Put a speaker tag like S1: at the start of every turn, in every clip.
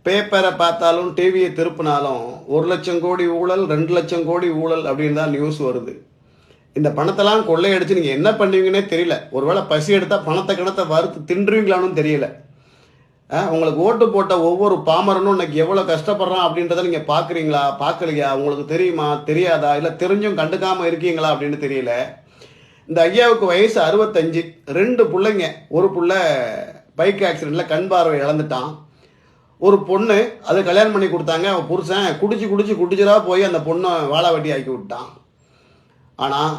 S1: பேப்பரை பார்த்தாலும் டிவியை திருப்பினாலும் 1,00,000 கோடி ஊழல் 2,00,000 கோடி ஊழல் அப்படின்னு தான் நியூஸ் வருது. இந்த பணத்தெல்லாம் கொள்ளையடிச்சு நீங்கள் என்ன பண்ணுவீங்கன்னே தெரியல. ஒருவேளை பசி எடுத்தால் பணத்தை வறுத்து தின்றுவீங்களான்னு தெரியல. உங்களுக்கு ஓட்டு போட்ட ஒவ்வொரு பாமரனும் இன்னைக்கு எவ்வளோ கஷ்டப்படுறான் அப்படின்றத நீங்கள் பார்க்குறீங்களா, பார்க்கலையா, உங்களுக்கு தெரியுமா, தெரியாதா, இல்லை தெரிஞ்சும் கண்டுக்காமல் இருக்கீங்களா அப்படின்னு தெரியல. இந்த ஐயாவுக்கு வயசு 65, 2 பிள்ளைங்க. ஒரு புள்ள பைக் ஆக்சிடெண்ட்டில் கண் பார்வை இழந்துட்டான். ஒரு பொண்ணு அது கல்யாணம் பண்ணி கொடுத்தாங்க. அவன் புருஷன் குடிச்சுரா போய் அந்த பொண்ணை வாழா வட்டி ஆக்கி விட்டான். ஆனால்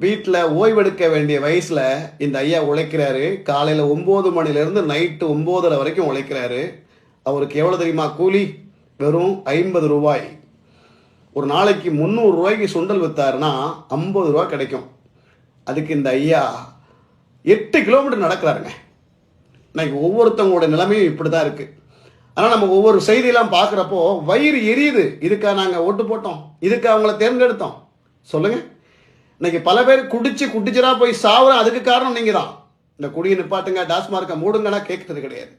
S1: வீட்டில் ஓய்வெடுக்க வேண்டிய வயசில் இந்த ஐயா உழைக்கிறாரு. காலையில் 9 மணிலேருந்து நைட்டு 9:30 வரைக்கும் உழைக்கிறாரு. அவருக்கு எவ்வளோ தெரியுமா கூலி? வெறும் 50 ரூபாய். ஒரு நாளைக்கு 300 ரூபாய்க்கு சுண்டல் விற்றாருன்னா 50 ரூபா கிடைக்கும். அதுக்கு இந்த ஐயா 8 கிலோமீட்டர் நடக்கிறாருங்க. இன்னைக்கு ஒவ்வொருத்தவங்களோட நிலைமையும் இப்படி தான் இருக்குது. ஆனால் நம்ம ஒவ்வொரு செய்தியெல்லாம் பார்க்குறப்போ வயிறு எரியுது. இதுக்காக நாங்கள் ஓட்டு போட்டோம், இதுக்கு அவங்கள தேர்ந்தெடுத்தோம் சொல்லுங்கள். இன்னைக்கு பல பேர் குடிச்சுரா போய் சாவுறோம். அதுக்கு காரணம் நீங்கள் தான். இந்த குடியை நிப்பாட்டுங்க, டாஸ்மார்க்கை மூடுங்கன்னா கேட்கறது கிடையாது.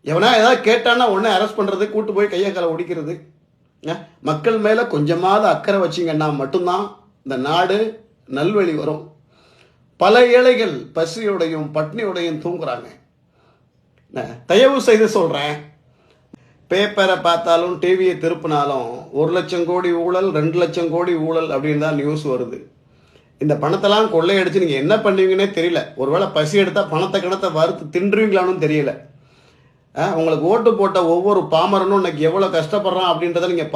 S1: எவனா ஏதாவது கேட்டான்னா உடனே அரெஸ்ட் பண்ணுறது, கூட்டு போய் கையை காலை ஒடிக்கிறது. மக்கள் மேலே கொஞ்சமாவது அக்கறை வச்சிங்கன்னா மட்டும்தான் இந்த நாடு நல்வழி வரும். பல ஏழைகள் பசியோடையும் பட்னியோடையும் தூங்குறாங்க. தயவு செய்து சொல்கிறேன், பேப்பரை பார்த்தாலும் டிவியை திருப்பினாலும் 1,00,000 கோடி ஊழல் 2,00,000 கோடி ஊழல் அப்படின்னு தான் நியூஸ் வருது. இந்த பணத்தெல்லாம் கொள்ளையடிச்சு நீங்கள் என்ன பண்ணுவீங்கன்னே தெரியல. ஒருவேளை பசி எடுத்தால் பணத்தை வறுத்து தின்றுவீங்களான்னு தெரியல. உங்களுக்கு ஓட்டு போட்ட ஒவ்வொரு பாமரனும் இன்னைக்கு எவ்வளோ கஷ்டப்படுறான் அப்படின்றத நீங்கள்